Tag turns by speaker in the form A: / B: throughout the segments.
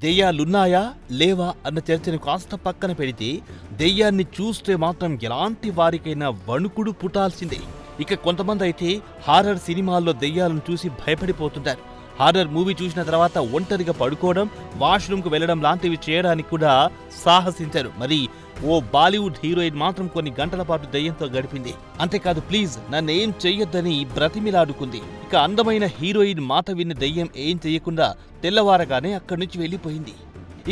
A: దెయ్యాలున్నాయా లేవా అన్న చర్చను కాస్త పక్కన పెడితే దెయ్యాన్ని చూస్తే మాత్రం ఎలాంటి వారికైనా వణుకుడు పుట్టాల్సిందే. ఇక కొంతమంది అయితే హారర్ సినిమాల్లో దెయ్యాలను చూసి భయపడిపోతుంటారు. హారర్ మూవీ చూసిన తర్వాత ఒంటరిగా పడుకోవడం, వాష్రూమ్కు వెళ్లడం లాంటివి చేయడానికి కూడా సాహసించారు. మరి ఓ బాలీవుడ్ హీరోయిన్ మాత్రం కొన్ని గంటల పాటు దెయ్యంతో గడిపింది. అంతేకాదు ప్లీజ్ నన్నేం చెయ్యొద్దని బ్రతిమిలాడుకుంది. ఇక అందమైన హీరోయిన్ మాట విన్న దెయ్యం ఏం చెయ్యకుండా తెల్లవారగానే అక్కడి నుంచి వెళ్లిపోయింది.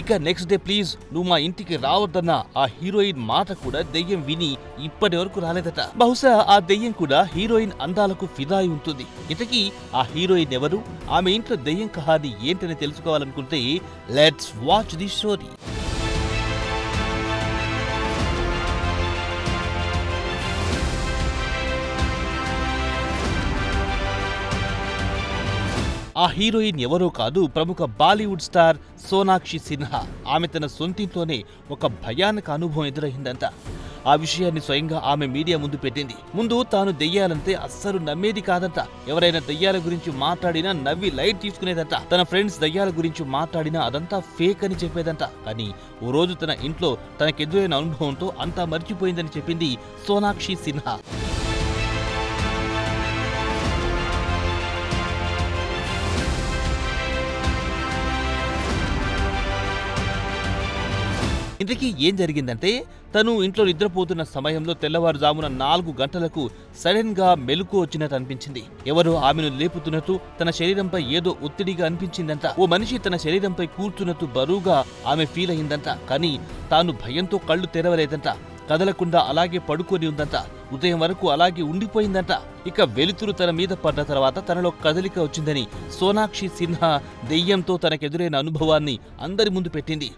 A: ఇక నెక్స్ట్ డే ప్లీజ్ నువ్వు మా ఇంటికి రావద్దన్న ఆ హీరోయిన్ మాట కూడా దెయ్యం విని ఇప్పటి వరకు రాలేదట. బహుశా ఆ దెయ్యం కూడా హీరోయిన్ అందాలకు ఫిదాయి ఉంటుంది. ఇంతకీ ఆ హీరోయిన్ ఎవరు, ఆమె ఇంట్లో దెయ్యం కహాని ఏంటని తెలుసుకోవాలనుకుంటే లెట్స్ వాచ్ ది స్టోరీ. ఆ హీరోయిన్ ఎవరో కాదు, ప్రముఖ బాలీవుడ్ స్టార్ సోనాక్షి సిన్హా. ఆమె తన సొంతింట్లోనే ఒక భయానక అనుభవం ఎదురైందంట. ఆ విషయాన్ని స్వయంగా ఆమె మీడియా ముందు పెట్టింది. ముందు తాను దెయ్యాలంటే అస్సలు నమ్మేది కాదంట. ఎవరైనా దెయ్యాల గురించి మాట్లాడినా నవ్వి లైట్ తీసుకునేదంట. తన ఫ్రెండ్స్ దెయ్యాల గురించి మాట్లాడినా అదంతా ఫేక్ అని చెప్పేదంట. కానీ ఓ రోజు తన ఇంట్లో తనకెదురైన అనుభవంతో అంతా మర్చిపోయిందని చెప్పింది సోనాక్షి సిన్హా. ఇంతకీ ఏం జరిగిందంటే, తను ఇంట్లో నిద్రపోతున్న సమయంలో తెల్లవారుజామున 4 గంటలకు సడన్ గా మెలకు వచ్చినట్టు అనిపించింది. ఎవరో ఆమెను లేపుతున్నట్టు, తన శరీరంపై ఏదో ఒత్తిడిగా అనిపించిందంట. ఓ మనిషి తన శరీరంపై కూర్చున్నట్టు బరువుగా ఆమె ఫీల్ అయిందంట. కానీ తాను భయంతో కళ్ళు తెరవలేదంట. కదలకుండా అలాగే పడుకొని ఉందంట. ఉదయం వరకు అలాగే ఉండిపోయిందంట. ఇక వెలుతురు తన మీద పడ్డ తర్వాత తనలో కదలిక వచ్చిందని సోనాక్షి సిన్హా దెయ్యంతో తనకెదురైన అనుభవాన్ని అందరి ముందు పెట్టింది.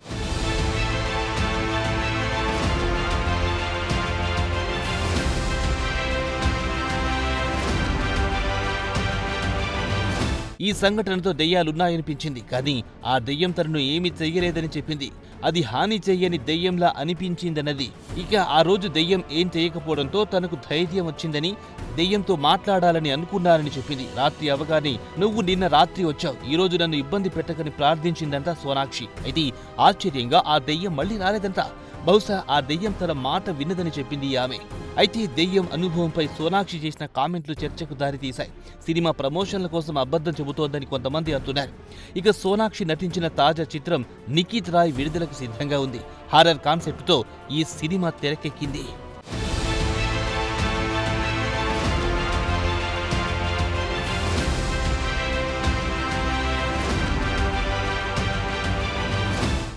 A: ఈ సంఘటనతో దెయ్యాలున్నాయనిపించింది. కానీ ఆ దెయ్యం తనను ఏమీ చెయ్యలేదని చెప్పింది. అది హాని చెయ్యని దెయ్యంలా అనిపించిందన్నది. ఇక ఆ రోజు దెయ్యం ఏం చేయకపోవడంతో తనకు ధైర్యం వచ్చిందని, దెయ్యంతో మాట్లాడాలని అనుకున్నానని చెప్పింది. రాత్రి అవగానే నువ్వు నిన్న రాత్రి వచ్చావు, ఈ రోజు నన్ను ఇబ్బంది పెట్టకని ప్రార్థించిందంట సోనాక్షి. అయితే ఆశ్చర్యంగా ఆ దెయ్యం మళ్లీ రాలేదంట. బహుశా ఆ దెయ్యం తన మాట విన్నదని చెప్పింది ఆమె. అయితే దెయ్యం అనుభవంపై సోనాక్షి చేసిన కామెంట్లు చర్చకు దారితీశాయి. సినిమా ప్రమోషన్ల కోసం అబద్ధం చెబుతోందని కొంతమంది అంటున్నారు. ఇక సోనాక్షి నటించిన తాజా చిత్రం నిఖిత్ రాయ్ విడుదలకు సిద్ధంగా ఉంది. హారర్ కాన్సెప్ట్తో ఈ సినిమా తెరకెక్కింది.